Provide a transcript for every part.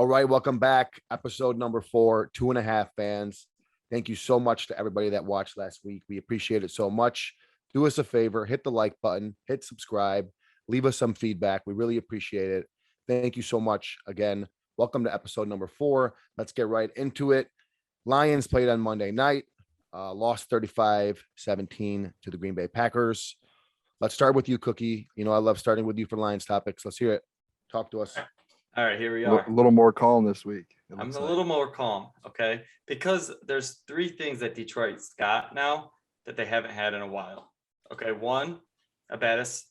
All right, welcome back. Episode number 4, 2.5 fans. Thank you so much to everybody that watched last week. We appreciate it so much. Do us a favor, hit the like button, hit subscribe, leave us some feedback. We really appreciate it. Thank you so much. Again, welcome to episode number 4. Let's get right into it. Lions played on Monday night, lost 35-17 to the Green Bay Packers. Let's start with you, Cookie. You know, I love starting with you for Lions topics. Let's hear it. Talk to us. All right, here we are. A little more calm this week. I'm a little more calm, okay? Because there's 3 things that Detroit's got now that they haven't had in a while. Okay, 1, a badass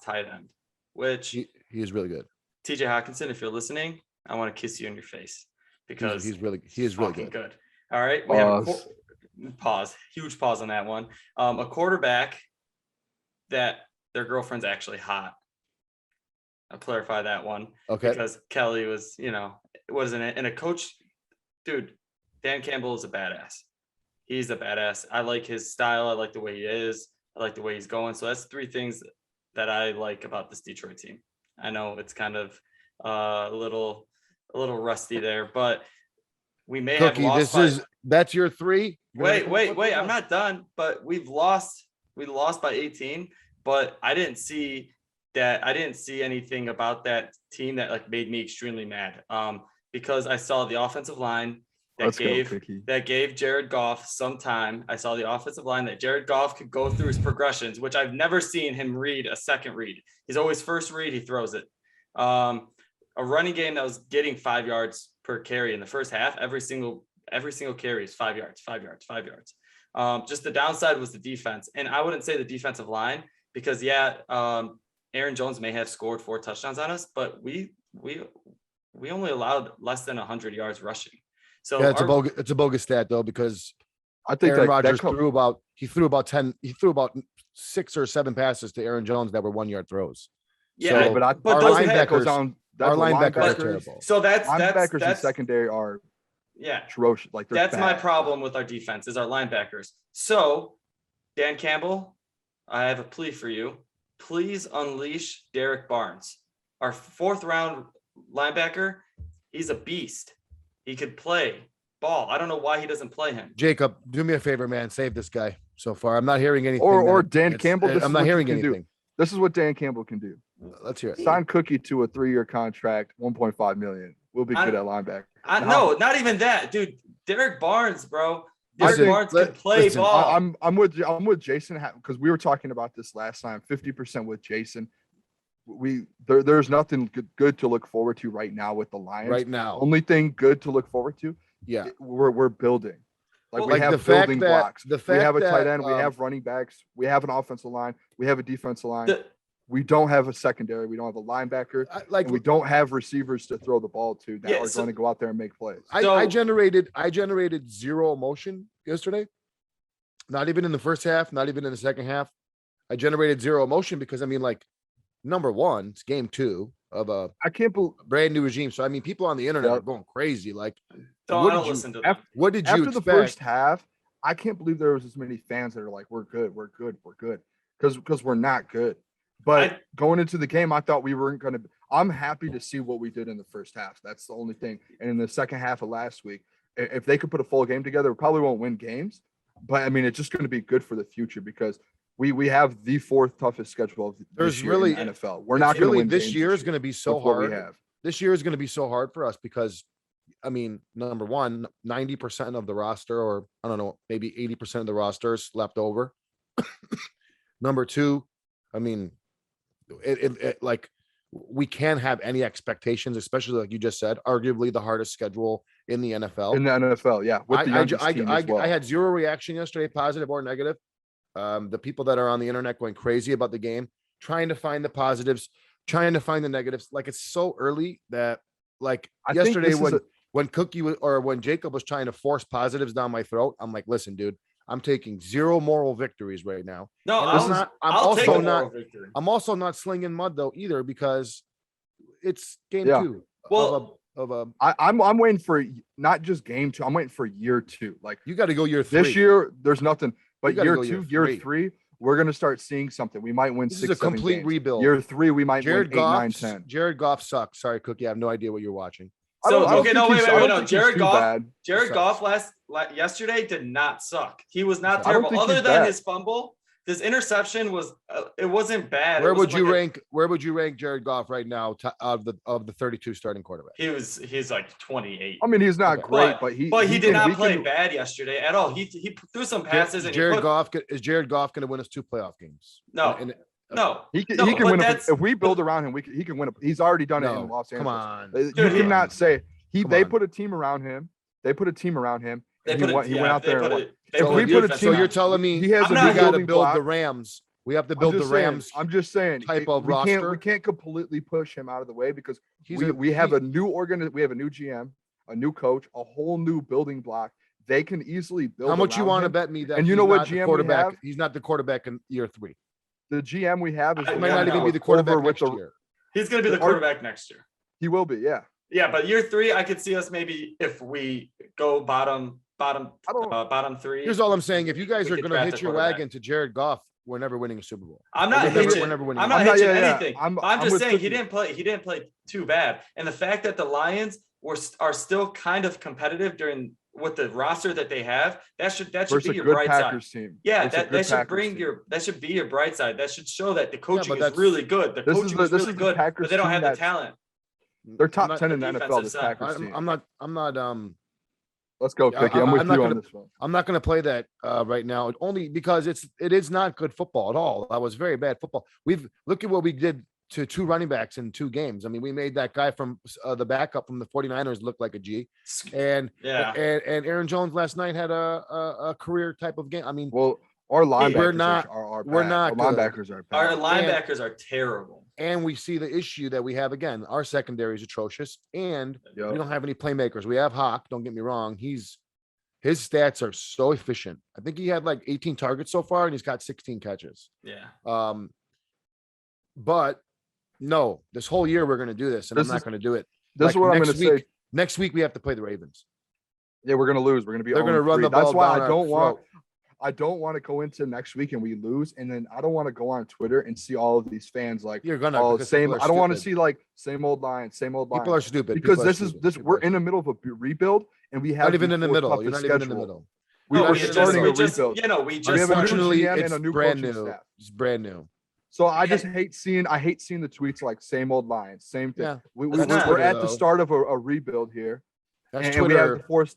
tight end, which he is really good. TJ Hawkinson, if you're listening, I want to kiss you in your face because he is really good. All right, we have a huge pause on that one. A quarterback that their girlfriend's actually hot. I'll clarify that one. Okay. Because Kelly was, wasn't it? And a coach, dude, Dan Campbell is a badass. He's a badass. I like his style. I like the way he is. I like the way he's going. So that's 3 things that I like about this Detroit team. I know it's kind of a little rusty there, but we may Cookie, have lost. That's your 3. Wait. I'm not done. But we lost by 18. But I didn't see anything about that team that made me extremely mad. Because I saw the offensive line that gave Jared Goff some time. I saw the offensive line that Jared Goff could go through his progressions, which I've never seen him read a second read. He's always first read, he throws it. A running game that was getting 5 yards per carry in the first half. Every single carry is 5 yards. Just the downside was the defense, and I wouldn't say the defensive line because Aaron Jones may have scored 4 touchdowns on us, but we only allowed less than 100 yards rushing. So yeah, it's a bogus stat though, because I think Aaron Rodgers threw about 6 or 7 passes to Aaron Jones that were 1-yard throws. Yeah, so, but our linebackers are terrible. So linebackers and secondary are atrocious. That's my problem with our defense is our linebackers. So Dan Campbell, I have a plea for you. Please unleash Derek Barnes, our 4th round linebacker. He's a beast. He could play ball. I don't know why he doesn't play him. Jacob, do me a favor, man. Save this guy. So far, I'm not hearing anything. Or Dan Campbell. I'm not hearing anything. This is what Dan Campbell can do. Let's hear it. Sign Cookie to a 3-year contract, $1.5 million. We'll be good at linebacker. No, not even that, dude. Derek Barnes, bro. Barnes can play ball. I'm with Jason because we were talking about this last time. 50% with Jason. There's nothing good to look forward to right now with the Lions. Right now, only thing good to look forward to. Yeah, we're building. We have building blocks. We have a tight end. We have running backs. We have an offensive line. We have a defensive line. We don't have a secondary. We don't have a linebacker. We don't have receivers to throw the ball to that are going to go out there and make plays. I generated 0 emotion yesterday. Not even in the first half. Not even in the second half. I generated 0 emotion because number 1, it's game 2 of a brand new regime. So people on the internet are going crazy. What did you after the first half? I can't believe there was as many fans that are like, "We're good, because we're not good. But going into the game, I thought we weren't going to. I'm happy to see what we did in the first half. That's the only thing. And in the second half of last week, if they could put a full game together, we probably won't win games. But it's just going to be good for the future because we have the 4th toughest schedule of this year in the NFL. We're not going to win. This year is going to be so hard. This year is going to be so hard for us because, number 1, 90% of the roster, or I don't know, maybe 80% of the roster is left over. Number 2, we can't have any expectations, especially like you just said, arguably the hardest schedule in the NFL. Yeah. With the I had 0 reaction yesterday, positive or negative. The people that are on the internet going crazy about the game, trying to find the positives, trying to find the negatives. It's so early that yesterday when Jacob was trying to force positives down my throat, I'm like, listen, dude, I'm taking 0 moral victories right now. No, I'm also not slinging mud though either because it's game 2. I'm waiting for not just game 2. I'm waiting for year 2. You got to go year 3. This year, there's nothing. But year 2, year 3, we're going to start seeing something. We might win 6, 7 games. This is a complete rebuild. Year 3, we might win 8, 9, 10. Jared Goff sucks. Sorry, Cookie. I have no idea what you're watching. So I don't okay, think no, wait, he's- wait, I wait, don't no. think he's Jared too Goff, bad. Jared Sucks. Goff yesterday did not suck. He was not I don't terrible. think Other he's than bad. his fumble, his interception was it wasn't bad. Where It would wasn't you like rank? Where would you rank Jared Goff right now of the 32 starting quarterbacks? he's like 28. I mean, he's not Okay. great, but he did not we play can- bad yesterday at all. He threw some passes and Jared he put, Goff is Jared Goff going to win us 2 playoff games? no, And- no, He can, no, he can but win that's- if we build around him. He can win. He's already done it in No, Los come Angeles. on. You Dude, cannot say Come they on. put a team around him. They put a team around him. They And put he went out they there. put And won. it. They If put we a put a defense So team you're around. telling me he has I'm a not- new we got to building build block. the Rams. We have to I'm build the just saying- Rams. I'm just saying type of we roster. can't completely push him out of the way because He's we have a new we have a new GM, a new coach, a whole new building block. They can easily build. How much you around want to him. bet me that? And you he's know what not the GM we quarterback? have? He's not the quarterback in year 3. The GM we have is He He the might Yeah, not one even that be the was quarterback over with next the. year. He's going to be the Our- quarterback next year. He will be, yeah. Yeah, but year 3, I could see us maybe if we go bottom I don't. 3. Here's all I'm saying: if you guys We are could going to draft hitch a your quarterback. wagon to Jared Goff, we're never winning a Super Bowl. I'm not We're never- hitching. we're never winning. I'm not I'm not- hitching yeah, yeah. anything. I'm just with saying he 50. didn't play. He didn't play too bad, and the fact that the Lions are still kind of competitive with the roster that they have, that should Versus be a your good bright Packers side. team. Yeah, Versus a that good should Packers bring team. that should be your bright side. That should show that the coaching is that's- really good. The This is coaching the- is this really is the good, Packers but they don't team have the that's- talent. They're I'm top not- 10 in the the NFL. defensive This side. Packers team. I'm not. Let's go, Yeah, Picky. I'm with I'm not you on gonna- this one. I'm not going to play that right now, only because it is not good football at all. That was very bad football. Look at what we did to 2 running backs in 2 games. I mean, we made that guy from the backup from the 49ers look like a G, and Yeah. and Aaron Jones last night had a career type of game. I mean, Well, our linebackers we're not- are we're bad. not Our good. linebackers are Our bad. linebackers are terrible. and we see the issue that we have again. Our secondary is atrocious, and Yep. we don't have any playmakers. We have Hawk. Don't get me wrong. His stats are so efficient. I think he had like 18 targets so far, and he's got 16 catches. Yeah. But no, this whole year we're going to do this, and This I'm not is- going to do it. This is what I'm next going to say. week- Next week we have to play the Ravens. Yeah, we're going to lose. We're going to be. They're going to 0-3. run the That's ball why down I our don't want. throat. I don't want to go into next week and we lose, and then I don't want to go on Twitter and see all of these fans like, You're gonna. oh, because same. people are I don't want to stupid. see like same old Lions, same old Lions. People are stupid because People are this is stupid. this. People We're are in the middle of a rebuild, and we have not even in the before middle. toughest You're not even in the schedule. middle. We No, are we just- starting we a just- rebuild. You know, we We just have a new Fortunately, GM and it's a new brand coaching new. staff. It's brand new. So I just hate seeing the tweets like same old Lions, same thing. Yeah, We're not. at the Though. start of a rebuild here, That's and Twitter. we have the fourth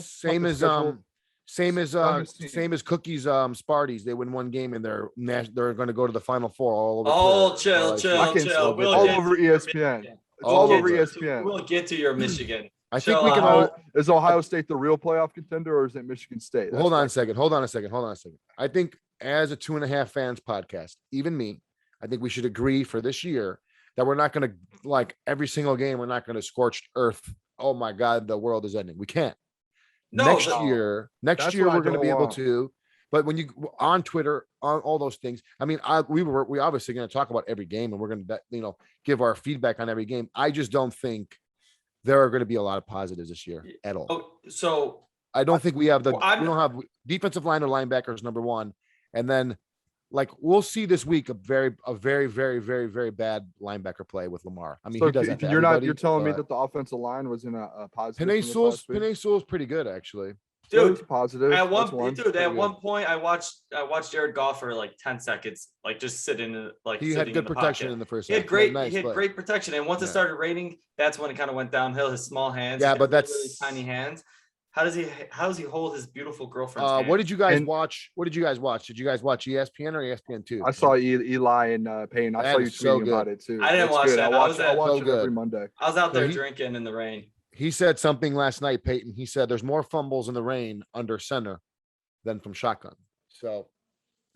same as toughest schedule. same as Cookies Sparties. They win one game and they're going to go to the Final Four all over. Oh, Twitter. chill, Like, chill, I can- chill. We'll all get over to your ESPN. Michigan. It's all We'll over get ESPN. We'll get to your Michigan. I think Chill we can out. all. Is Ohio State the real playoff contender, or is it Michigan State? Hold on a That's second. Hold on a second. I think as a 2.5 fans podcast, even me, I think we should agree for this year that we're not going to like every single game. We're not going to scorched earth. Oh my God, the world is ending. We can't. No, next the- year That's we're what I going to don't be able want. to. But when you on Twitter, on all those things, I mean, we obviously going to talk about every game, and we're going to give our feedback on every game. I just don't think there are going to be a lot of positives this year at all. Oh, so I don't think we have Well, I'm- we don't have defensive line or linebackers number one, and then like we'll see this week a very very bad linebacker play with Lamar. I mean, so he does that. to you're everybody, telling me but that the offensive line was in a positive. Penei from this Sewell's last week? Penei Sewell's pretty good actually. So dude, it's positive. at That's one Pretty at good. one point I watched Jared Goff for like 10 seconds, like just sitting like He sitting had in good the protection pocket. in the first He had half. great Nice he had play. great protection, and once it Yeah. started raining, that's when it kind of went downhill. His small hands. Yeah, he but had that's- really tiny hands. How does he hold his beautiful girlfriend's hand? What did you guys And- watch? What did you guys watch? Did you guys watch ESPN or ESPN2? I saw Eli and Payne. I That saw you is so tweeting about good. it too. I didn't That's watch good. that. I I watch, was I at- watch So it every good. Monday. I was out So there he- drinking in the rain. He said something last night, Peyton. He said there's more fumbles in the rain under center than from shotgun. So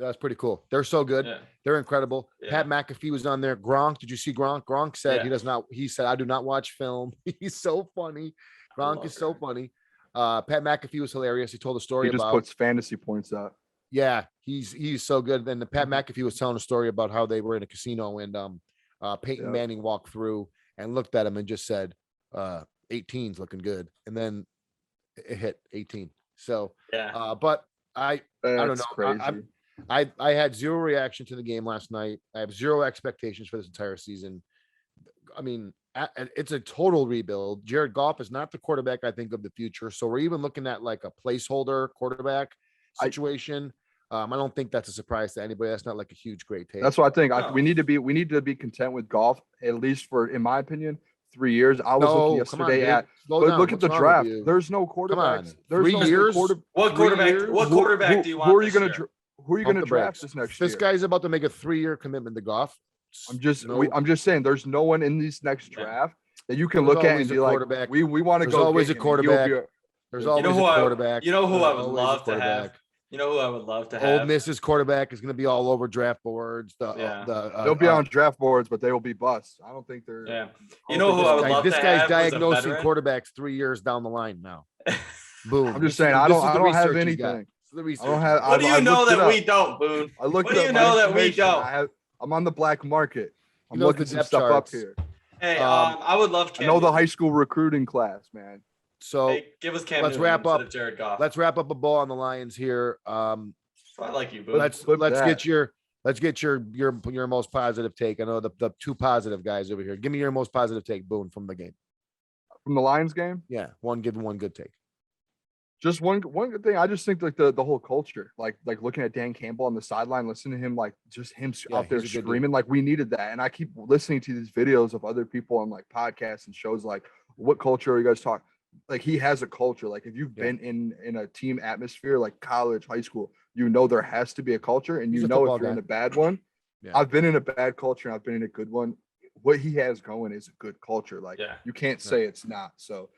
that's pretty cool. They're so good. Yeah. They're incredible. Yeah. Pat McAfee was on there. Gronk, did you see Gronk? Gronk said Yeah. he does not. He said I do not watch film. He's so funny. Gronk love is so Gronk. funny. Pat McAfee was hilarious. He told a story He just about. puts fantasy points out. Yeah, he's so good. Then the Pat McAfee was telling a story about how they were in a casino and Peyton Yeah. Manning walked through and looked at him and just said, 18's looking good. And then it hit 18. So, Yeah. but I don't That's know. crazy. I had zero reaction to the game last night. I have zero expectations for this entire season. I mean, it's a total rebuild. Jared Goff is not the quarterback I think of the future. So we're even looking at like a placeholder quarterback situation. I don't think that's a surprise to anybody. That's not like a huge great take. That's what I think. No. We need to be content with Goff, at least for, in my opinion, 3 years. I was looking yesterday at look at the draft. There's no quarterbacks. There's 3 no years. What quarterback? What quarterback do you want? Who are you going to draft this next year? This guy's about to make a 3-year commitment to Goff. I'm just saying, there's no one in this next draft that you can look at and be like, we want to go. There's always a quarterback. There's always a quarterback. You know who I would love to have? You know who I would love to have? Old Miss's quarterback is going to be all over draft boards. They'll be on draft boards, but they will be busts. I don't think they're. Yeah. You know who I would love to have? This guy's diagnosing quarterbacks 3 years down the line now. Boom. I'm just saying, I don't have anything. What do you know that we don't, Boon? What do you know that we don't? I'm on the black market. I'm looking some stuff up here. Hey, I would love. I know the high school recruiting class, man. So give us Cam. Let's wrap up. Jared Goff. Let's wrap up a ball on the Lions here. I like you, Boon. Let's get your most positive take. I know the two positive guys over here. Give me your most positive take, Boon, from the game. From the Lions game? Yeah, one good take. Just one good thing. I just think like the whole culture, like looking at Dan Campbell on the sideline, listening to him, like just him out there screaming, like we needed that. And I keep listening to these videos of other people on like podcasts and shows, like what culture are you guys talking? Like he has a culture. Like if you've been in a team atmosphere, like college, high school, you know there has to be a culture, and you know if you're in a bad one. Yeah. I've been in a bad culture, and I've been in a good one. What he has going is a good culture. Like you can't say it's not. So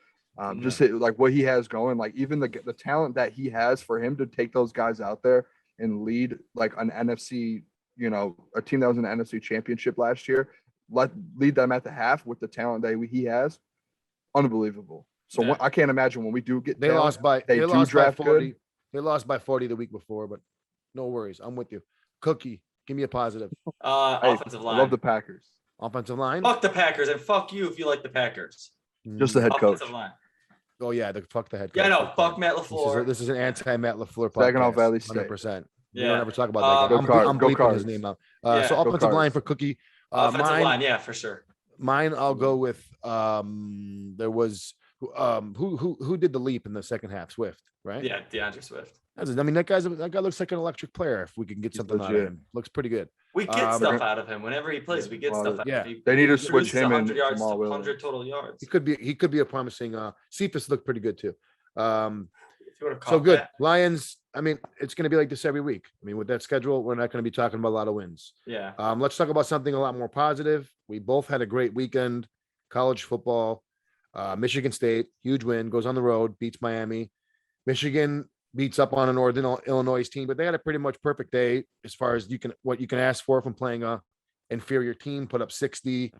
just like what he has going, like even the talent that he has, for him to take those guys out there and lead like an NFC, a team that was in the NFC championship last year, lead them at the half with the talent that he has, unbelievable. So I can't imagine when we do get they lost by 40. They lost by 40 the week before, but no worries. I'm with you. Cookie, give me a positive. Offensive line. I love the Packers. Offensive line. Fuck the Packers, and fuck you if you like the Packers. Just the head coach. Line. Oh yeah, fuck the head coach. Yeah, no, fuck Matt LaFleur. This is an anti-Matt LaFleur podcast. Saginaw Valley State. 100%. Yeah. We don't ever talk about that guy. I'm bleeping his name out. So offensive line for Cookie. Offensive line, yeah, for sure. Mine, I'll go with there was who did the leap in the second half? Swift, right? Yeah, DeAndre Swift. That guy looks like an electric player. If we can get something out of him, looks pretty good. We get stuff out of him whenever he plays. We get stuff out of him. They need to switch him and 100 total yards. He could be a promising. Cephas looked pretty good too. So good. That. Lions. I mean, it's going to be like this every week. I mean, with that schedule, we're not going to be talking about a lot of wins. Yeah. Let's talk about something a lot more positive. We both had a great weekend. College football. Michigan State, huge win, goes on the road, beats Miami. Michigan beats up on a Northern Illinois team, but they had a pretty much perfect day as far as what you can ask for from playing a inferior team. Put up 60.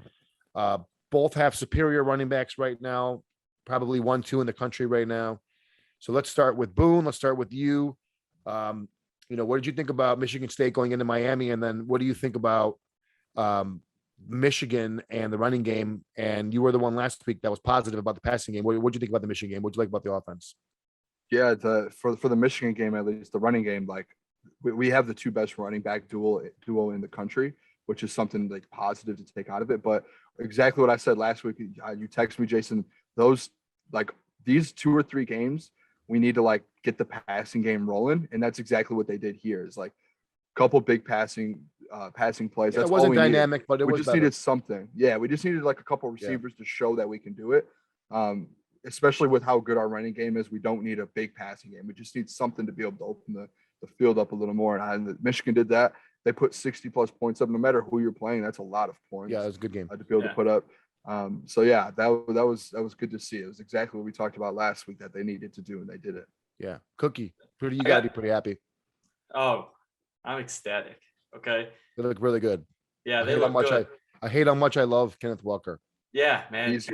Both have superior running backs right now, probably 1-2 in the country right now. So let's start with Boon. Let's start with you. What did you think about Michigan State going into Miami, and then what do you think about Michigan and the running game? And you were the one last week that was positive about the passing game. What did you think about the Michigan game? What did you like about the offense? Yeah, for the Michigan game, at least the running game, like we have the two best running back duo in the country, which is something like positive to take out of it. But exactly what I said last week, you text me, Jason, these 2 or 3 games, we need to like get the passing game rolling. And that's exactly what they did here, is like a couple big passing plays. It wasn't dynamic, but we just needed something. Yeah, we just needed like a couple receivers to show that we can do it. Especially with how good our running game is, we don't need a big passing game. We just need something to be able to open the field up a little more. And Michigan did that. They put 60 plus points up. No matter who you're playing, that's a lot of points. Yeah, it was a good game to be able to put up. So yeah, that was good to see. It was exactly what we talked about last week that they needed to do, and they did it. Yeah, Cookie, you gotta be pretty happy. Oh, I'm ecstatic. Okay, they look really good. Yeah, they look good. I hate how much I love Kenneth Walker. Yeah, man, he's a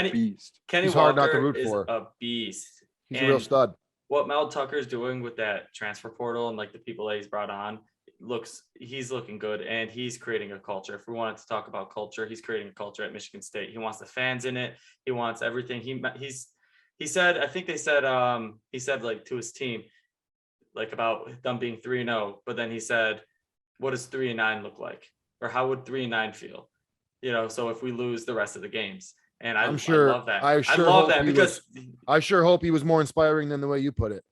beast. He's hard not to root for. A beast. He's a real stud. What Mel Tucker's doing with that transfer portal and like the people that he's brought on, he's looking good, and he's creating a culture. If we wanted to talk about culture, he's creating a culture at Michigan State. He wants the fans in it. He wants everything. He said, I think they said, he said like to his team, like about them being 3-0, but then he said, what does 3-9 look like? Or how would 3-9 feel? So if we lose the rest of the games, and I I'm sure. love that. I I sure love hope that he because I sure hope he was more inspiring than the way you put it.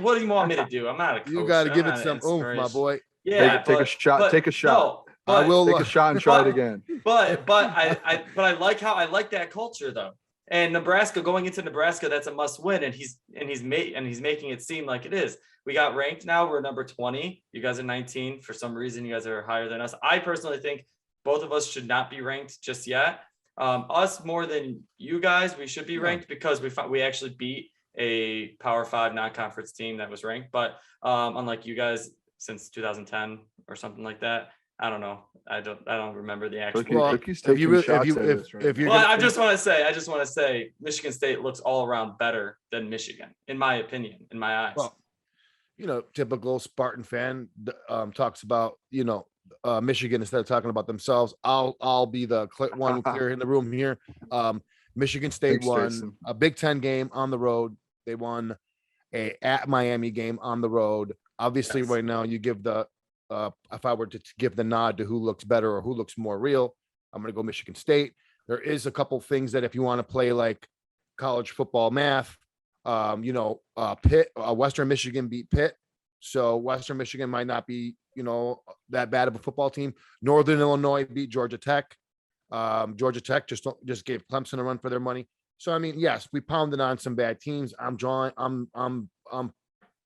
what do you want me to do? I'm not a coach. You got to I'm give it not an some oomph, my inspiration. boy. Yeah, Take a shot. Take a shot. No, I will Take a shot and try it again. But I like that culture though. And Nebraska, going into Nebraska, that's a must win. And he's making it seem like it is. We got ranked now. We're number 20. You guys are 19. For some reason, you guys are higher than us. I personally think both of us should not be ranked just yet. Us more than you guys, we should be ranked because we actually beat a Power 5 non-conference team that was ranked. But unlike you guys, since 2010 or something like that, I don't know. I don't remember the actual. Cookie's taking shots at us right now. Well, I just want to say, Michigan State looks all around better than Michigan, in my opinion, in my eyes. Well, typical Spartan fan talks about Michigan instead of talking about themselves. I'll be the one clear in the room here. Michigan State won a Big Ten game on the road. They won a at Miami game on the road. Obviously, right now you give the if I were to give the nod to who looks better or who looks more real, I'm going to go Michigan State. There is a couple things that if you want to play like college football math, Pitt, Western Michigan beat Pitt. So Western Michigan might not be, that bad of a football team. Northern Illinois beat Georgia Tech. Georgia Tech just gave Clemson a run for their money. So, I mean, yes, we pounded on some bad teams. I'm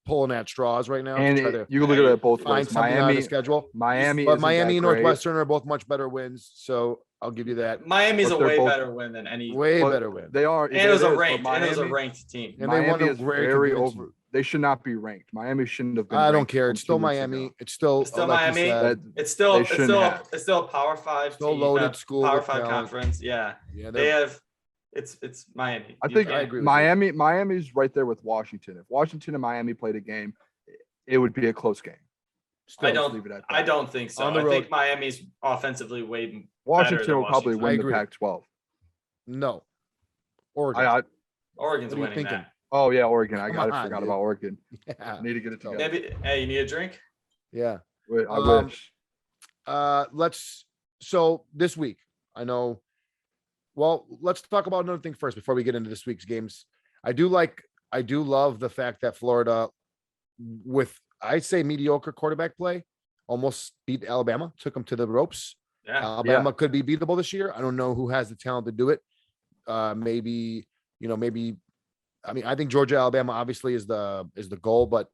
pulling at straws right now. And you can look at it both ways. Miami schedule. Miami and Northwestern are both much better wins. So I'll give you that. Miami's a way better win than any. Better win. They are. And it was a ranked team. And Miami they won is very over. They should not be ranked. Miami shouldn't have been. I don't care. It's still Miami. It's still Miami. It's still a Power 5 still loaded school. Power 5 conference. Yeah. They have. It's Miami. I think I agree. Miami's right there with Washington. If Washington and Miami played a game, it would be a close game. I don't think so. I think Miami's offensively way. Washington will probably win the Pac-12. No, Oregon. Oregon's winning that. Oh yeah, Oregon. I forgot about Oregon. Yeah. I need to get it together. Maybe. Hey, you need a drink? Yeah. I wish. So this week, I know. Well, let's talk about another thing first before we get into this week's games. I do love the fact that Florida, with I'd say mediocre quarterback play, almost beat Alabama, took them to the ropes. Yeah. Alabama could be beatable this year. I don't know who has the talent to do it. Maybe. I mean, I think Georgia, Alabama obviously is the goal, but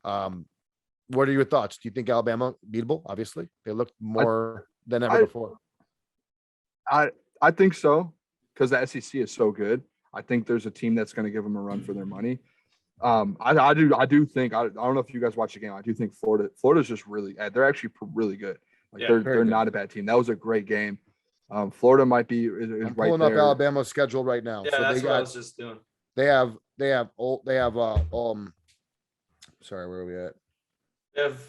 what are your thoughts? Do you think Alabama beatable? Obviously, they looked more than ever before. I think so, because the SEC is so good. I think there's a team that's going to give them a run for their money. I do think I don't know if you guys watch the game. I do think Florida's just they're actually really good. They're not a bad team. That was a great game. Florida might be is I'm right pulling there. up Alabama's schedule right now. Yeah, so that's what I was just doing. They have sorry, where are we at?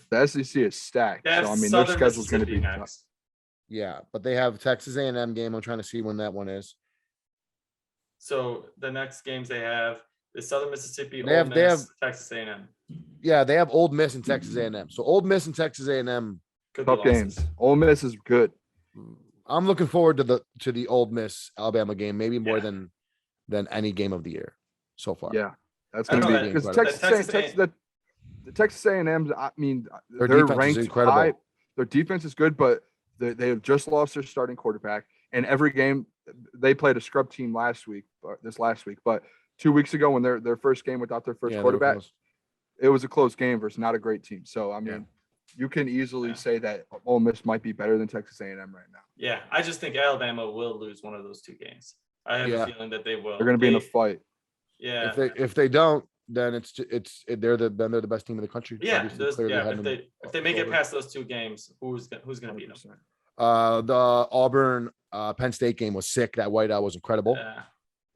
The SEC is stacked. So I mean their schedule's going to be next. Yeah, but they have Texas A&M game. I'm trying to see when that one is. So the next games they have is Southern Mississippi, they have Texas A&M. Yeah, they have Ole Miss and Texas A&M. So Ole Miss and Texas A&M tough games. Ole Miss is good. I'm looking forward to the Ole Miss Alabama game, maybe more than any game of the year so far. Yeah, that's going to be because Texas A&M. I mean, they're ranked high. Their defense is good, but they have just lost their starting quarterback, and every game they played a scrub team last week, but 2 weeks ago when their first game without their first quarterback, it was a close game versus not a great team. So I mean, you can easily say that Ole Miss might be better than Texas A&M right now. Yeah, I just think Alabama will lose one of those two games. I have a feeling that they will. They're going to be in a fight. Yeah. If they don't, then they're the best team in the country. Yeah. If they make it past those two games, who's going to beat them? The Auburn Penn State game was sick. That whiteout was incredible. Yeah.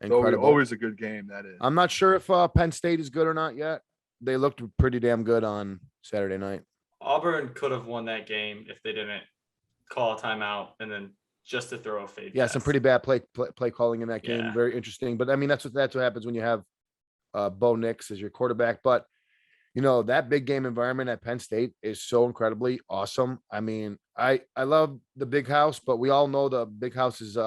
Incredible. Always a good game. That is. I'm not sure if Penn State is good or not yet. They looked pretty damn good on Saturday night. Auburn could have won that game if they didn't call a timeout and then just to throw a fade. Yeah, some pretty bad play calling in that game. Yeah. Very interesting. But I mean, that's what happens when you have Bo Nix as your quarterback. But that big game environment at Penn State is so incredibly awesome. I mean, I love the big house, but we all know the big house's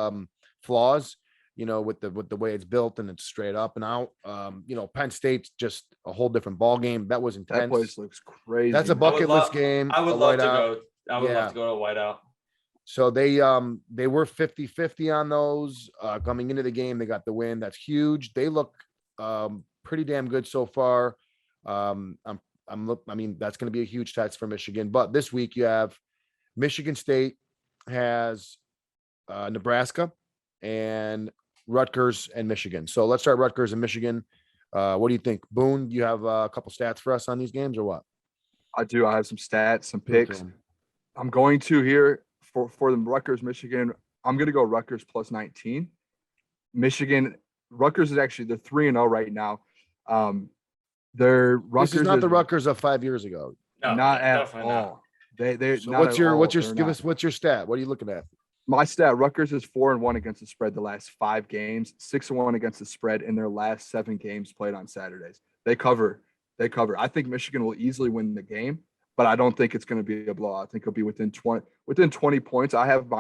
flaws, with the way it's built and it's straight up and out. Penn State's just a whole different ball game. That was That place intense. looks crazy. That's a man. bucket list game. I would a love to whiteout. go. I would Yeah. love to go to Whiteout. So they were 50-50 on those coming into the game. They got the win. That's huge. They look pretty damn good so far. I mean, that's going to be a huge test for Michigan. But this week you have Michigan State has Nebraska and Rutgers and Michigan. So let's start Rutgers and Michigan. What do you think, Boone? You have a couple stats for us on these games or what? I do. I have some stats, some picks. I'm going to here for the Rutgers, Michigan. I'm going to go Rutgers plus 19. Rutgers is actually they're 3-0 right now. This is not the Rutgers of 5 years ago. No, not at definitely all. not. They So not what's at your all. what's your They're give not. us what's your stat? What are you looking at? My stat: Rutgers is 4-1 against the spread the last 5 games, 6-1 against the spread in their last 7 games played on Saturdays. They cover. I think Michigan will easily win the game, but I don't think it's going to be a blowout. I think it'll be within 20 points. I have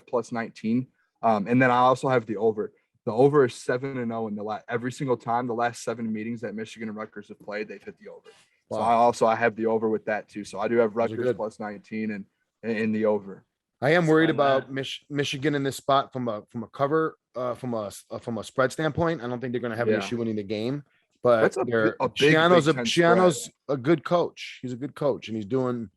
plus 19, and then I also have the over. The over is 7-0 in the every single time the last 7 meetings that Michigan and Rutgers have played, they've hit the over. Wow. So I have the over with that too. So I do have Those are Rutgers good. plus 19 and in the over. I am worried Sign about that. Michigan in this spot from a cover from a spread standpoint. I don't think they're going to have an Yeah. issue winning the game, but That's a they're big Big Ten Shiano's a good coach. He's a good coach, and he's doing.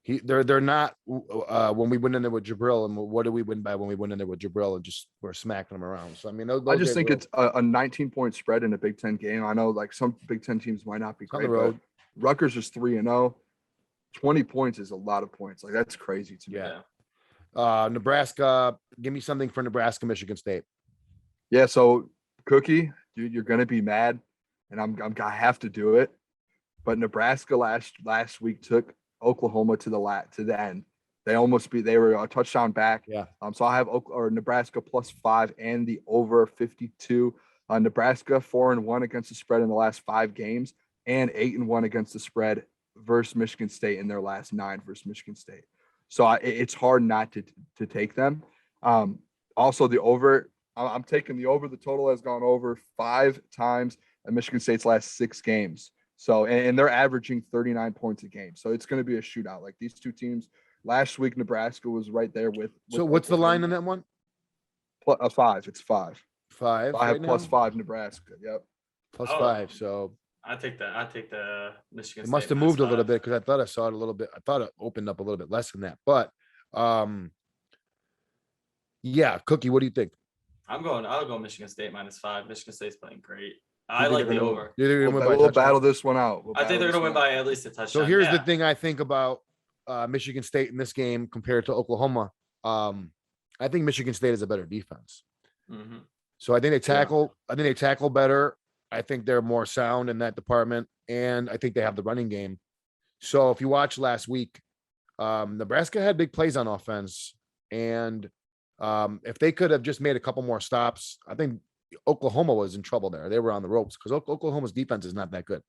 They're not when we went in there with Jabril, and what did we win by when we went in there with Jabril and just we're smacking them around. So I mean, I just think it's a 19-point spread in a Big Ten game. I know like some Big Ten teams might not be on great, the road. but Rutgers is 3-0. 20 points is a lot of points. Like that's crazy to me. Yeah. Nebraska, give me something for Nebraska, Michigan State. Yeah. So Cookie, dude, you're gonna be mad, and I have to do it. But Nebraska last week took Oklahoma to the end. They were a touchdown back. Yeah. So I have Nebraska plus 5 and the over 52. Nebraska 4-1 against the spread in the last 5 games and 8-1 against the spread versus Michigan State in their last 9 versus Michigan State. So it's hard not to take them. Also the over, I'm taking the over. The total has gone over 5 times in Michigan State's last 6 games. So, and they're averaging 39 points a game. So it's going to be a shootout. Like these two teams last week, Nebraska was right there with So what's the line on that one? 5. It's 5. 5. I have right plus now? 5 Nebraska. Yep. Plus Oh. 5. So I take the Michigan. it must State have moved a little -5. bit because I thought I saw it a little bit. I thought it opened up a little bit less than that. But yeah, Cookie, what do you think? I'll go Michigan State -5. Michigan State's playing great. I like the over. They're gonna win by a We'll touchdown? battle this one out. I think they're gonna win by at least a touchdown. So here's the Yeah. thing I think about Michigan State in this game compared to Oklahoma. I think Michigan State is a better defense. Mhm. So I think they tackle. I think they tackle better. I think they're more sound in that department, and I think they have the running game. So if you watch last week, Nebraska had big plays on offense, and if they could have just made a couple more stops, I think Oklahoma was in trouble there. They were on the ropes because Oklahoma's defense is not that good.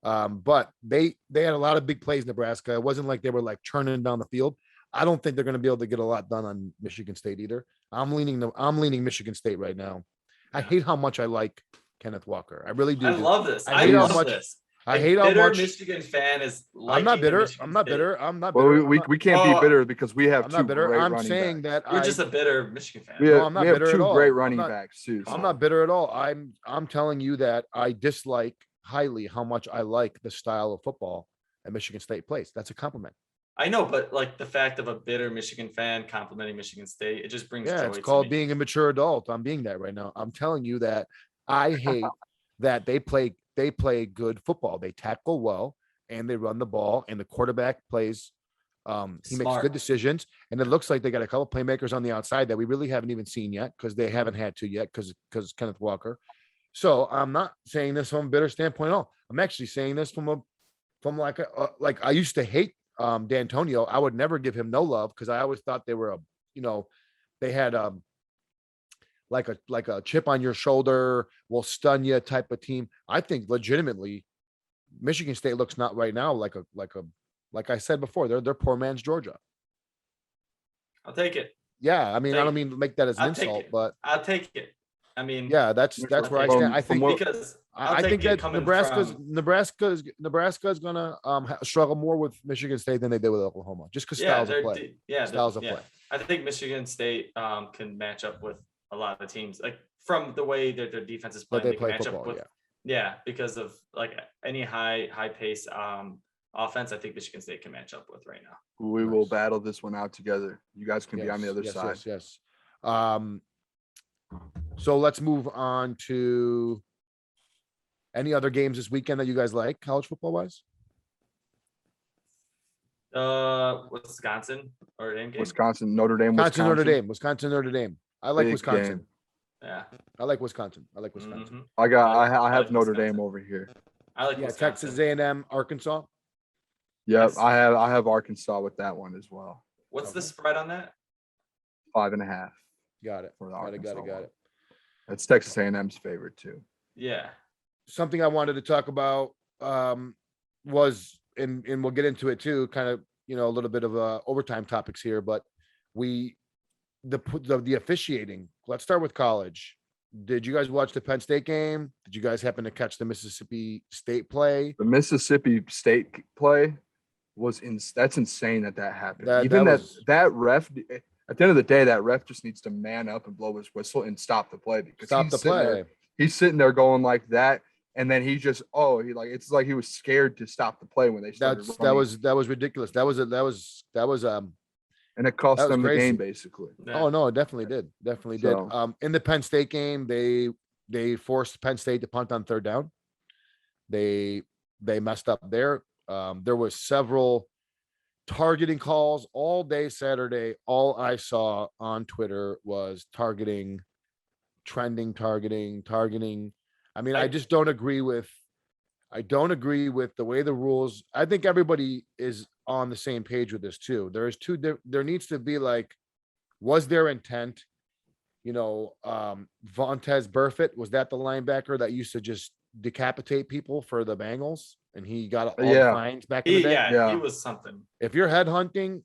But they had a lot of big plays, Nebraska. It wasn't like they were like churning down the field. I don't think they're going to be able to get a lot done on Michigan State either. I'm leaning Michigan State right now. I hate how much I like Kenneth Walker. I really do. I love this. I I hate how love much- this. I A hate how bitter much. Michigan fan is. I'm not liking bitter. Michigan I'm not State. bitter. I'm not Well, bitter. we can't be Oh, bitter because we have I'm 2 not bitter. great I'm running saying backs. that You're just a bitter Michigan fan. We No, have, I'm not we have bitter at 2 all. great I'm running not- backs too. I'm so. not bitter at all. I'm telling you that I dislike highly how much I like the style of football that Michigan State plays. That's a compliment. I know, but like the fact of a bitter Michigan fan complimenting Michigan State, it just brings Yeah, joy it's to called me. being a mature adult. I'm being that right now. I'm telling you that I hate that they play good football. They tackle well and they run the ball, and the quarterback plays. He makes Smart. good decisions, and it looks like they got a couple playmakers on the outside that we really haven't even seen yet because they haven't had to yet because Kenneth Walker. So I'm not saying this from a bitter standpoint at all. I'm actually saying this from like I used to hate D'Antonio. I would never give him no love because I always thought they were they had like a chip on your shoulder, will stun you type of team. I think legitimately Michigan State looks not right now like I said before, they're poor man's Georgia. I'll take it. Yeah, I mean, I Take don't it. mean to make that as an I'll take insult, it. but I'll take it. I mean, yeah, that's where I stand. I think because I'll I think take it that coming Nebraska's from Nebraska's gonna struggle more with Michigan State than they did with Oklahoma, just because yeah, styles of play. Styles of yeah. play. I think Michigan State can match up with a lot of teams, like from the way that their defense is But playing. they They can play match football, up with yeah. because of like any high pace offense. I think Michigan State can match up with right now. We will battle this one out together. You guys can be on the other yes, side. Yes. So let's move on to any other games this weekend that you guys like, college football wise. Wisconsin or in game. Wisconsin, Notre Dame, Wisconsin, Notre Dame. I like Big Wisconsin. game. Yeah, I like Wisconsin. Mm-hmm. I have like Notre Wisconsin. Dame over here. I like Wisconsin. Texas A&M, Arkansas. Yep, Yes. I have Arkansas with that one as well. What's the spread on that? 5.5. Got it. For the Got Arkansas it. That's Texas A&M's favorite too. Yeah. Something I wanted to talk about was, and we'll get into it too, kind of, a little bit of overtime topics here, but the officiating. Let's start with college. Did you guys watch the Penn State game? Did you guys happen to catch the Mississippi State play? The Mississippi State play that's insane that happened. That ref, at the end of the day, that ref just needs to man up and blow his whistle and stop the play, because he's sitting there going like that, and then he just it's like he was scared to stop the play when they started running. That was ridiculous. That was and it cost them crazy. the game basically. Yeah. Oh no, it definitely did. Did. In the Penn State game, they forced Penn State to punt on third down. They messed up there. There was several targeting calls all day Saturday. All I saw on Twitter was trending targeting. I mean, I just don't agree with the way the rules. I think everybody is on the same page with this too. There needs to be like, was there intent? Vontez Burfict, was that the linebacker that used to just decapitate people for the Bengals, and he got all the fines back in the day? He was something. If you're headhunting,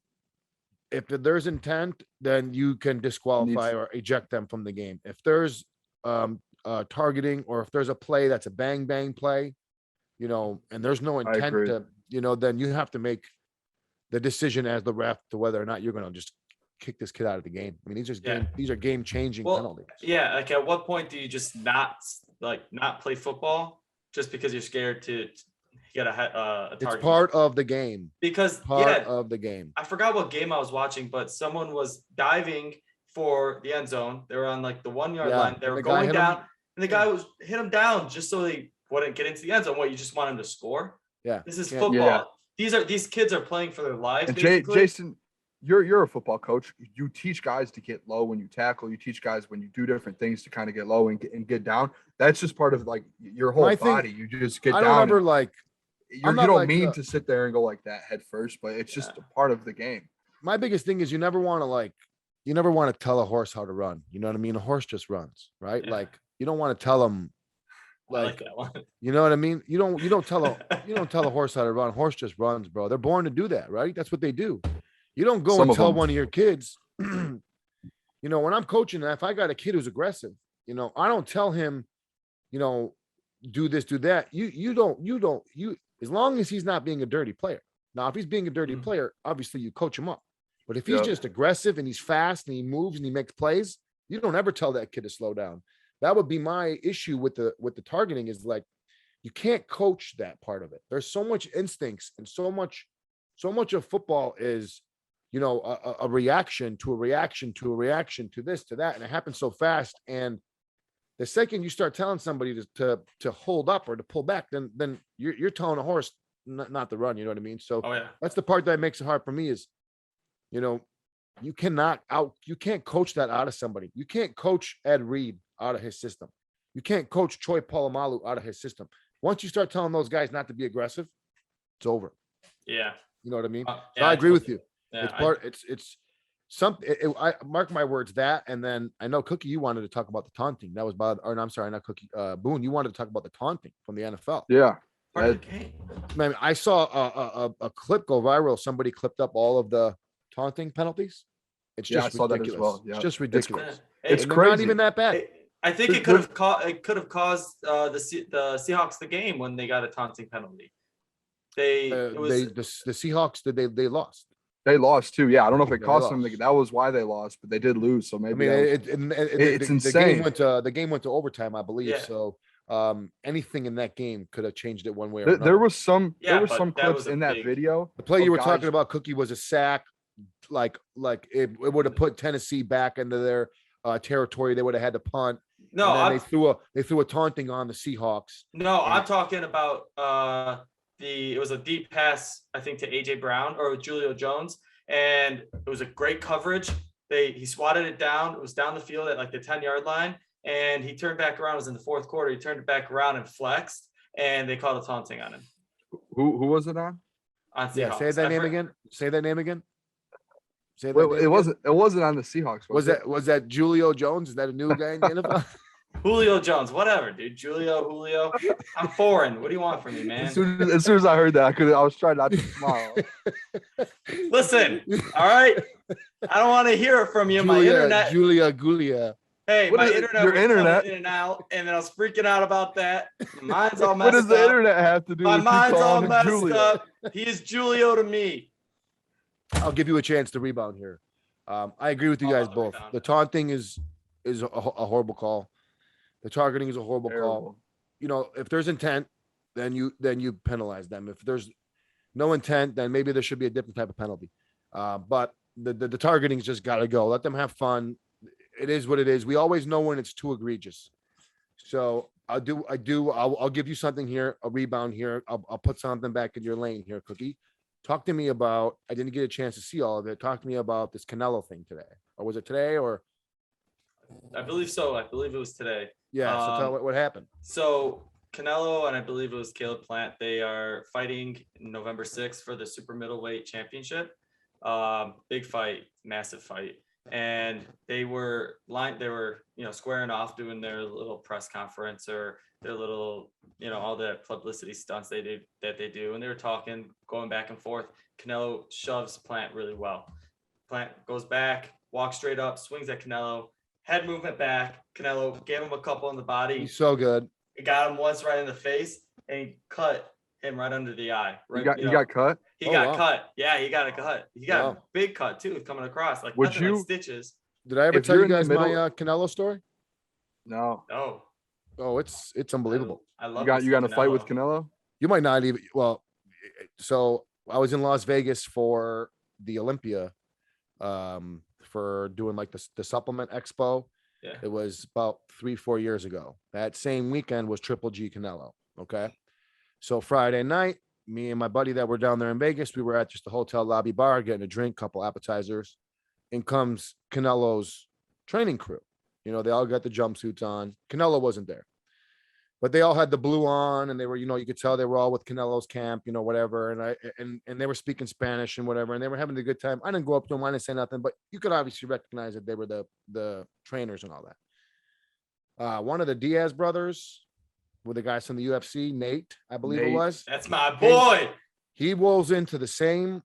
if there's intent, then you can disqualify or eject them from the game. If there's targeting, or if there's a play that's a bang play, and there's no intent to, then you have to make the decision as the ref to whether or not you're going to just kick this kid out of the game. I mean, these are game changing penalties. Yeah, like at what point do you just not play football just because you're scared to get a target? It's part of the game. Because of the game. I forgot what game I was watching, but someone was diving for the end zone. They were on like the 1 yard line. They were going down, and the guy hit him down just so they wouldn't get into the end zone. What, you just want him to score? Yeah. This is football. Yeah. These kids are playing for their lives. And Jason, you're a football coach. You teach guys to get low when you tackle. You teach guys when you do different things to kind of get low and get down. That's just part of like your whole body. You just get down. I don't ever you don't mean to sit there and go like that head first, but it's just a part of the game. My biggest thing is you never want to tell a horse how to run. You know what I mean? A horse just runs, right? Yeah. Like you don't want to tell them. Like that one. You know what I mean? You don't tell a horse how to run. A horse just runs, bro. They're born to do that, right? That's what they do. You don't go and tell one of your kids, when I'm coaching, if I got a kid who's aggressive, I don't tell him, do this, do that. You as long as he's not being a dirty player. Now, if he's being a dirty player, obviously you coach him up. But if he's just aggressive and he's fast and he moves and he makes plays, you don't ever tell that kid to slow down. That would be my issue with the targeting, is like, you can't coach that part of it. There's so much instincts, and so much of football is, a reaction to a reaction to a reaction to this, to that. And it happens so fast. And the second you start telling somebody to hold up or to pull back, then you're telling a horse not to run. You know what I mean? So that's the part that makes it hard for me is, you can't coach that out of somebody. You can't coach Ed Reed out of his system. You can't coach Troy Polamalu out of his system. Once you start telling those guys not to be aggressive, it's over. Yeah. You know what I mean? So I agree with you. Yeah, it's something. I mark my words, that, and then I know Cookie, you wanted to talk about the taunting. That was I'm sorry, not Cookie. Boone, you wanted to talk about the taunting from the NFL. Yeah. Man, I saw a clip go viral. Somebody clipped up all of the taunting penalties. It's Yeah, I just saw that as ridiculous. well. Yeah. It's just ridiculous. It's And they're not crazy. even that bad. I think it could have caused the Seahawks the game when they got a taunting penalty. The Seahawks they lost. They lost too. Yeah, I don't know if it They cost them. lost. That was why they lost, but they did lose. So I maybe mean, it's the insane. game went to overtime, I believe. Yeah. So anything in that game could have changed it one way or There, another. there was some but clips that in was a that big- video. The play you of were guys- talking about, Cookie, was a sack. Like it would have put Tennessee back into their territory. They would have had to punt. No, And then they threw a taunting on the Seahawks. No, I'm talking about it was a deep pass, I think, to AJ Brown or Julio Jones, and it was a great coverage. He swatted it down. It was down the field at like the 10-yard line, and he turned back around. It was in the fourth quarter. He turned it back around and flexed, and they called a taunting on him. Who was it on? On Seahawks. Yeah, say that name again. Say that name again. Say that Well, name it again. wasn't on the Seahawks. Was that Julio Jones? Is that a new guy in the NFL? Julio Jones, whatever, dude. Julio. I'm foreign. What do you want from me, man? As soon as I heard that, I was trying not to smile. Listen, all right. I don't want to hear it from you. My internet. Julia Gulia. Hey, What my is it? internet Your was coming internet? in and out, and then I was freaking out about that. My mind's all messed What does the up. internet have to do My with you mind's all calling him messed Julia? up. He is Julio to me. I'll give you a chance to rebound here. I agree with you guys I'll both. rebound. The taunting is a horrible call. The targeting is a horrible call. Terrible. You know, if there's intent, then you penalize them. If there's no intent, then maybe there should be a different type of penalty. But the targeting's just got to go. Let them have fun. It is what it is. We always know when it's too egregious. So I'll give you something here, a rebound here. I'll put something back in your lane here, Cookie. Talk to me about, I didn't get a chance to see all of it. Talk to me about this Canelo thing today. Or was it today or? I believe so. I believe it was today. Yeah. So tell what happened. So Canelo and I believe it was Caleb Plant. They are fighting November 6th for the super middleweight championship. Big fight, massive fight. And they were squaring off, doing their little press conference or their little, all the publicity stunts they do. And they were talking, going back and forth. Canelo shoves Plant really well. Plant goes back, walks straight up, swings at Canelo, head movement back. Canelo gave him a couple in the body. He's so good. He got him once right in the face, and he cut him right under the eye. Right, You got cut? He Oh, got wow. cut. Yeah, he got a cut. He got Wow. a big cut too, coming across like Would nothing like you- stitches. Did I ever If tell you're you in the guys my middle- Canelo story? No. No, Oh, it's unbelievable. I love. You got in a fight with Canelo? You might not even, well, so I was in Las Vegas for the Olympia, for doing like the supplement expo. Yeah. It was about 3-4 years ago. That same weekend was Triple G Canelo. Okay. So Friday night, me and my buddy that were down there in Vegas, we were at just the hotel lobby bar getting a drink, couple appetizers. In comes Canelo's training crew. They all got the jumpsuits on. Canelo wasn't there, but they all had the blue on, and they were, you could tell they were all with Canelo's camp, whatever. And they were speaking Spanish and whatever, and they were having a good time. I didn't go up to them, I didn't say nothing, but you could obviously recognize that they were the trainers and all that. One of the Diaz brothers, with the guys from the UFC, Nate, I believe it Nate. was. That's my boy. He rolls into the same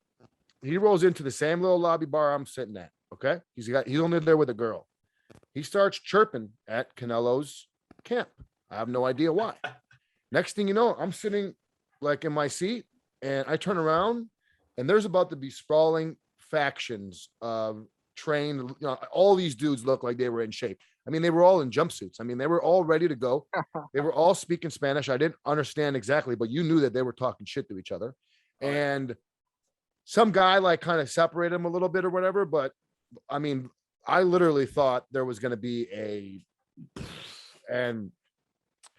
little lobby bar I'm sitting at. Okay. He's only there with a girl. He starts chirping at Canelo's camp. I have no idea why. Next thing you know, I'm sitting like in my seat, and I turn around, and there's about to be sprawling factions of trained, all these dudes look like they were in shape. I mean, they were all in jumpsuits. I mean, they were all ready to go. They were all speaking Spanish. I didn't understand exactly, but you knew that they were talking shit to each other. And some guy like kind of separated them a little bit or whatever. But I mean, I literally thought there was going to be and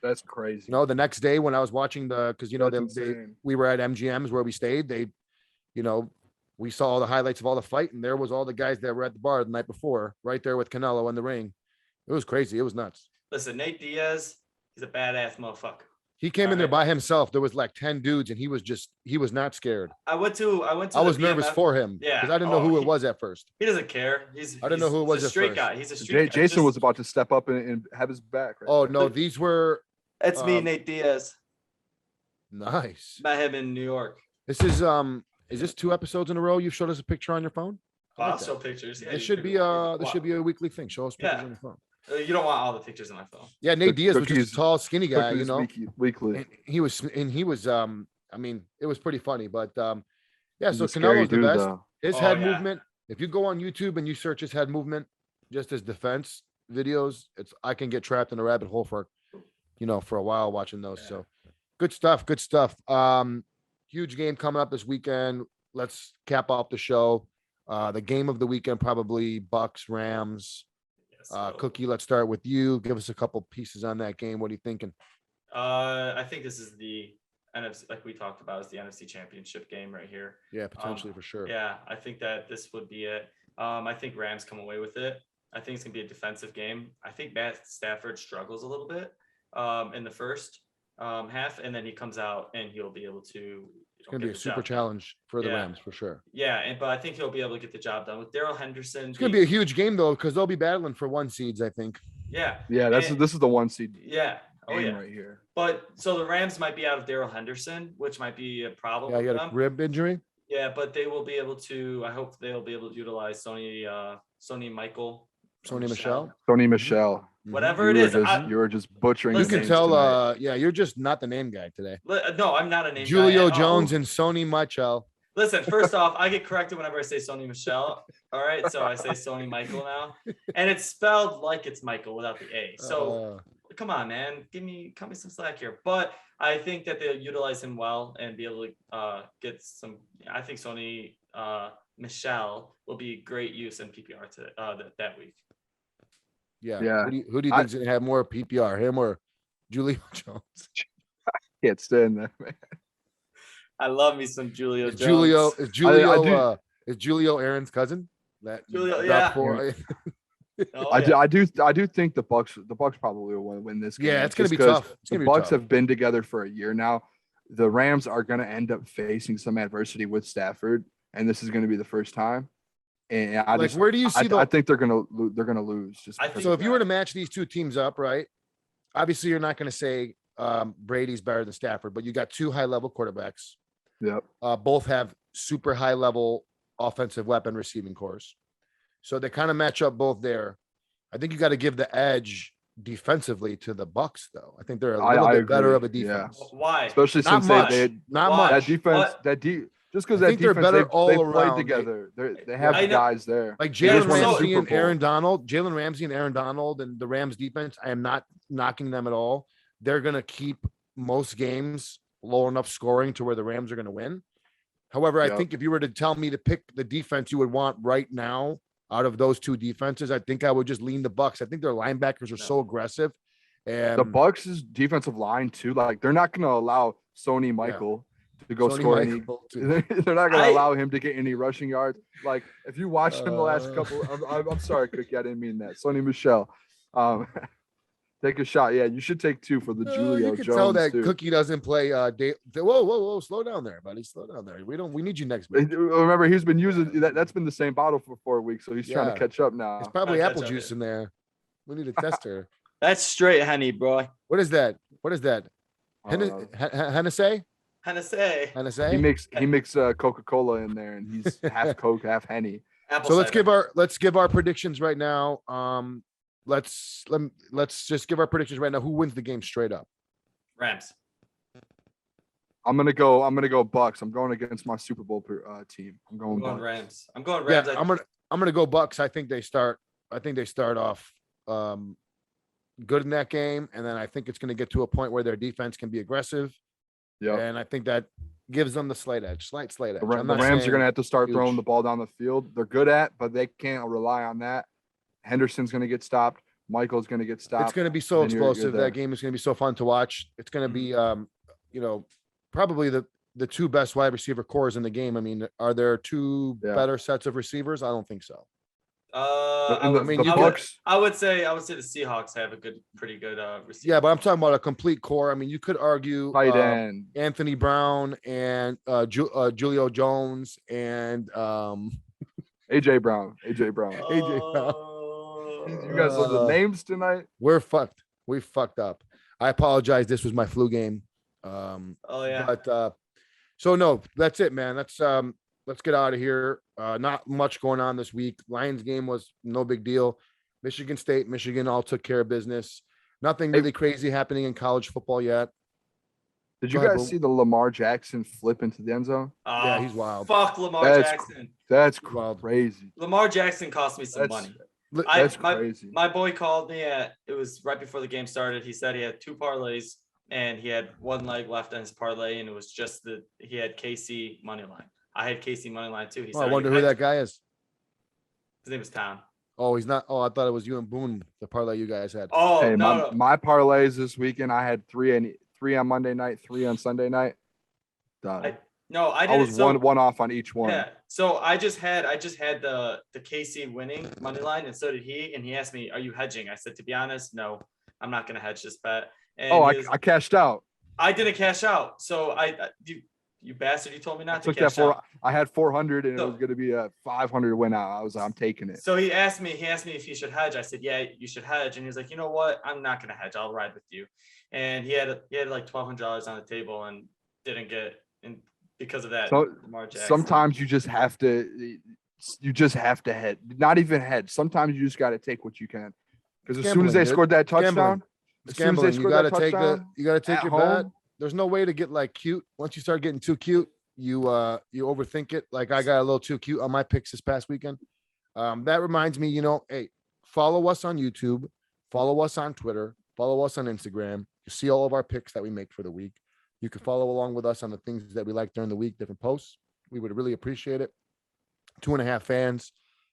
That's crazy. the next day when I was watching because That's insane. we were at MGM's where we stayed. We saw all the highlights of all the fight, and there was all the guys that were at the bar the night before, right there with Canelo in the ring. It was crazy. It was nuts. Listen, Nate Diaz, he's a badass motherfucker. He came in there Alright. by himself. There was like 10 dudes, and he was not scared. I went to. I was the nervous BMF. for him Yeah. because I didn't know Oh, who it he- was at first. He doesn't care. I didn't know who it was He's a at straight first. guy. He's a street guy. Jason Just- was about to step up and have his back. Right Oh there. no, these were That's me, um, Nate Diaz. nice. Met him in New York. This is this 2 episodes in a row you've showed us a picture on your phone? I like I'll that. show pictures. Yeah, This you should could- be wow. this should be a weekly thing. Show us pictures Yeah. on your phone. You don't want all the pictures in my phone. Yeah, Nate Diaz was just Cookies- a tall, skinny guy, you Cookies know. weekly. And he was I mean, it was pretty funny, but yeah, He's so a scary Canelo's the dude, best. though. His Oh, head yeah. movement, if you go on YouTube and you search his head movement, just his defense videos, I can get trapped in a rabbit hole for for a while watching those. Yeah. So good stuff. Huge game coming up this weekend. Let's cap off the show. The game of the weekend, probably Bucks, Rams. Yes, so, Cookie, let's start with you. Give us a couple pieces on that game. What are you thinking? I think this is the NFC, like we talked about, is the NFC Championship game right here. Yeah, potentially for sure. Yeah, I think that this would be it. I think Rams come away with it. I think it's gonna be a defensive game. I think Matt Stafford struggles a little bit in the first half, and then he comes out and he'll be able to. It's going to be a super challenge for the Rams for sure. Yeah, but I think he'll be able to get the job done with Darrell Henderson. It's going to be a huge game though, because they'll be battling for 1 seeds, I think. Yeah. Yeah, this is the 1 seed. Yeah. Oh yeah. Right here. But so the Rams might be out of Darrell Henderson, which might be a problem. Yeah, you with got a them. rib injury. Yeah, but they will be able to. I hope they'll be able to utilize Sony Michael. Sony Michelle. Tony Michelle. Whatever it is. You were just butchering. You Listen, can tell, yeah, you're just not the name guy today. No, I'm not a name. Julio guy. Jones and Sony Michelle. Listen, first off, I get corrected whenever I say Sony Michelle. All right, so I say Sony Michael now, and it's spelled like it's Michael without the A. So come on, man, cut me some slack here. But I think that they'll utilize him well and be able to get some. I think Sony Michelle will be great use in PPR that week. Yeah. Who do you think's gonna have more PPR, him or Julio Jones? Can't stand that, man. I love me some Julio Jones. Is Julio Aaron's cousin? Julio, yeah. I do think the Bucks probably will win this game. Yeah, it's gonna be tough. The Bucks have been together for a year now. The Rams are gonna end up facing some adversity with Stafford, and this is gonna be the first time. And where do you see I think they're gonna lose. So if you were to match these two teams up, right? Obviously, you're not gonna say Brady's better than Stafford, but you got 2 high-level quarterbacks. Yep. Both have super high-level offensive weapon receiving cores. So they kind of match up both there. I think you got to give the edge defensively to the Bucks, though. I think they're a little bit better of a defense. Yeah. Why? Especially not since much. they not Why? much. that defense, just because I that think they're defense, better all they around. played together. They have I the know. guys there. Like They just Jalen won the Ramsey Super and Bowl. Jalen Ramsey and Aaron Donald and the Rams defense. I am not knocking them at all. They're gonna keep most games low enough scoring to where the Rams are gonna win. However, I think if you were to tell me to pick the defense you would want right now out of those 2 defenses, I think I would just lean the Bucks. I think their linebackers are so aggressive. And The Bucks' defensive line too, like they're not going to allow Sony Michael to go score any. They're not going to allow him to get any rushing yards. Like if you watch him the last couple, I'm sorry, Cookie, I didn't mean that. Sony Michelle, take a shot. Yeah, you should take 2 for the Julio you can Jones. tell that too. Cookie doesn't play. Whoa, slow down there, buddy. Slow down there. We need you next week. Remember, he's been using that's been the same bottle for 4 weeks, so he's trying to catch up now. It's probably Gotta apple catch up, juice in there. We need a tester. That's straight honey, bro. What is that? Hennessy? Hennessy. He mix Coca-Cola in there, and he's half Coke, half Henny. So let's give our predictions right now. Let's just give our predictions right now. Who wins the game straight up? Rams. I'm gonna go Bucks. I'm going against my Super Bowl team. I'm going Bucks. Rams. I'm going Rams. Yeah, I'm gonna go Bucks. I think they start off good in that game, and then I think it's gonna get to a point where their defense can be aggressive. Yeah, and I think that gives them the slight edge. The Rams are gonna have to start throwing the ball down the field. They're good at, but they can't rely on that. Henderson's gonna get stopped. Michael's gonna get stopped. It's gonna be so explosive. That game is gonna be so fun to watch. It's gonna be probably the 2 best wide receiver cores in the game. I mean, are there 2 better sets of receivers? I don't think so. I would say the Seahawks have a pretty good receiver. Yeah, but I'm talking about a complete core. I mean, you could argue tight end Anthony Brown and Julio Jones and AJ Brown. AJ Brown. You guys love the names tonight. We're fucked. We fucked up. I apologize. This was my flu game. But so no, that's it, man. let's get out of here. Not much going on this week. Lions game was no big deal. Michigan State, Michigan all took care of business. Nothing really crazy happening in college football yet. Did Go you ahead, guys Boon. see the Lamar Jackson flip into the end zone? Yeah, he's wild. Fuck Lamar That's Jackson. That's Wild. crazy. Lamar Jackson cost me some That's money. that's crazy. My boy called me it was right before the game started. He said he had 2 parlays and he had 1 leg left on his parlay, and it was just he had KC money line. I had KC money line too. He said, I wonder who that guy is. His name is Town. Oh, he's not. Oh, I thought it was you and Boone, the parlay you guys had. Oh, Hey, no. my parlays this weekend, I had 3 on Monday night, 3 on Sunday night. Done. I was one off on each one. Yeah. So I just had the KC winning money line, and so did he. And he asked me, "Are you hedging?" I said, "To be honest, no. I'm not going to hedge this bet." And I cashed out. I didn't cash out. So you bastard, you told me not to Took cash that out. I had 400 and So- it was going to be a 500 win out. I'm taking it. So he asked me if he should hedge. I said, yeah, you should hedge. And he was like, you know what? I'm not going to hedge. I'll ride with you. And he had like $1,200 on the table and didn't get in because of that. So Lamar Jackson. sometimes you just have to head, not even head. Sometimes you just got to take what you can. Because as soon as Gambling, they dude. scored that Gambling. touchdown, It's as soon as they gambling. You scored gotta that take touchdown, you gotta take at your bet. home, There's no way to get like cute. Once you start getting too cute, you overthink it. Like I got a little too cute on my picks this past weekend. That reminds me, hey, follow us on YouTube, follow us on Twitter, follow us on Instagram. You see all of our picks that we make for the week. You can follow along with us on the things that we like during the week, different posts. We would really appreciate it. 2.5 fans.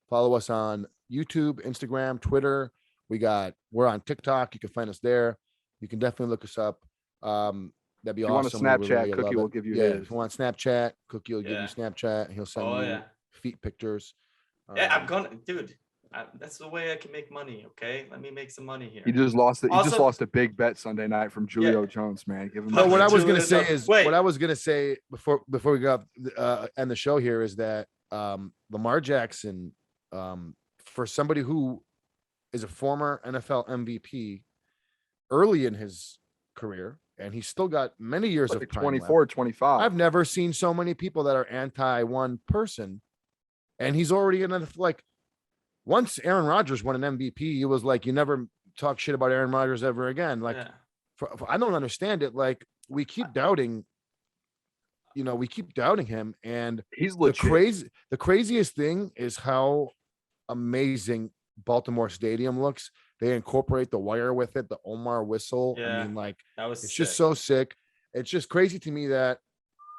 Follow us on YouTube, Instagram, Twitter. We're on TikTok. You can find us there. You can definitely look us up. That'd be if you want awesome. to We would Snapchat, really Cookie love will it. give you Yeah, his. if you want Snapchat, Cookie will give Yeah. you Snapchat. He'll send Oh, you yeah. feet pictures. Yeah, I'm gonna, dude. That's the way I can make money. Okay, let me make some money here. He just lost it. He just Also- lost a big bet Sunday night from Julio Jones, man. Give him No, what I was Julian gonna say Jones. is Wait. what I was gonna say before we go end the show here is that Lamar Jackson, for somebody who is a former NFL MVP early in his career, and he's still got many years of like prime 24, left. 25. I've never seen so many people that are anti one person, and he's already in like. Once Aaron Rodgers won an MVP, it was like you never talk shit about Aaron Rodgers ever again. Like, Yeah. I don't understand it. Like, we keep doubting, him, and He's legit. the craziest thing is how amazing Baltimore Stadium looks. They incorporate the wire with it, the Omar whistle. Yeah. I mean, like, That was it's just so sick. It's just crazy to me that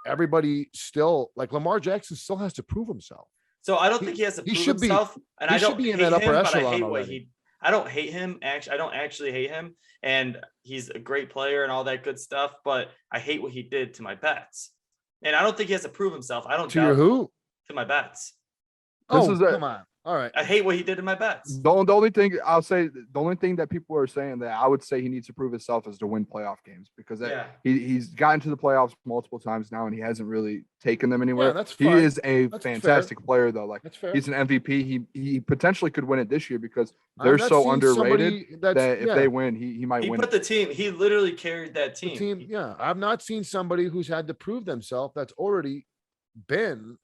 everybody still, like, Lamar Jackson still has to prove himself. So I don't think he has to he prove should be- himself, and he I should don't be in hate that upper him, but I echelon hate what already. I don't hate him. Actually, I don't actually hate him, and he's a great player and all that good stuff. But I hate what he did to my bets, and I don't think he has to prove himself. I don't To your doubt who? to my bets. This Oh, is a- come on. All right. I hate what he did to my bets. The only thing I'll say, the only thing that people are saying that I would say he needs to prove himself is to win playoff games, because Yeah. he's gotten to the playoffs multiple times now and he hasn't really taken them anywhere. Yeah, that's he fine. is a That's fantastic player though. Like, That's fair. he's an MVP. He potentially could win it this year because I've they're not so seen underrated somebody that's- that if yeah, they win, he might He win. put the team. He literally carried that the team. team. Yeah, I've not seen somebody who's had to prove themselves that's already been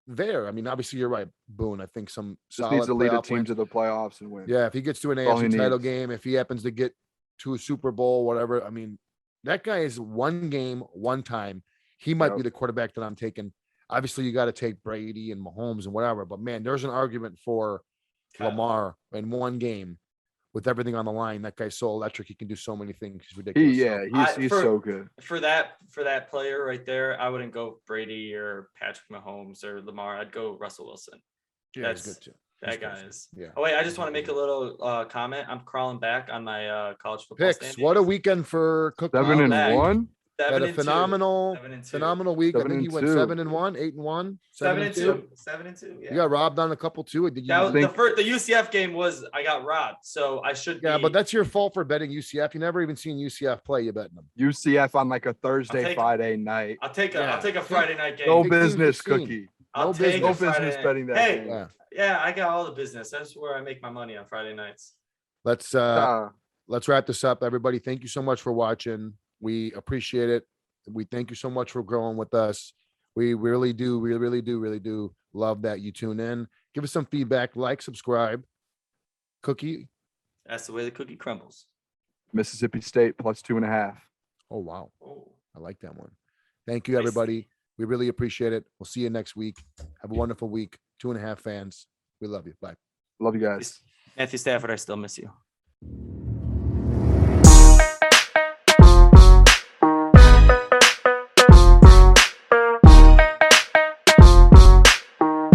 there. I mean, obviously you're right, Boone. I think some Just solid needs to lead a playoff team wins. to the playoffs and win. Yeah, if he gets to an all he AFC title needs. game, if he happens to get to a Super Bowl, whatever. I mean, that guy is one game, one time. He might be Yep. the quarterback that I'm taking. Obviously, you got to take Brady and Mahomes and whatever. But man, there's an argument for Kyle. Lamar in one game with everything on the line. That guy's so electric. He can do so many things. He's ridiculous. He's for- so good. For that player right there, I wouldn't go Brady or Patrick Mahomes or Lamar. I'd go Russell Wilson. Yeah, he's That's- good too. That He's guy good. is. Yeah. Oh wait, I just want to make a little comment. I'm crawling back on my college football Picks. standings. What a weekend for Cook. 7-1. Had 7 a and 2. phenomenal, 7 and 2. phenomenal week. I 7 think he and went 2. 7-1, 8-1, 7 and 2. 7 and 2. Yeah. You got robbed on a couple too. Did you? That was think- the UCF game was I got robbed, so I should. Yeah, be, but that's your fault for betting UCF. You never even seen UCF play. You betting them. UCF on like a Thursday, take- Friday night. I'll take Yeah. a Friday night game. No Big teams business, you've seen. Cookie. I'll no take business. a No Friday business night. betting that Hey, game. Yeah. yeah, I got all the business. That's where I make my money on Friday nights. Let's wrap this up, everybody. Thank you so much for watching. We appreciate it. We thank you so much for growing with us. We really do. We really do love that you tune in. Give us some feedback, like, subscribe. Cookie. That's the way the cookie crumbles. Mississippi State plus 2.5. Oh, wow. Oh. I like that one. Thank you, Nice. everybody. We really appreciate it. We'll see you next week. Have a wonderful week. 2.5 fans. We love you. Bye. Love you guys. Matthew Stafford, I still miss you.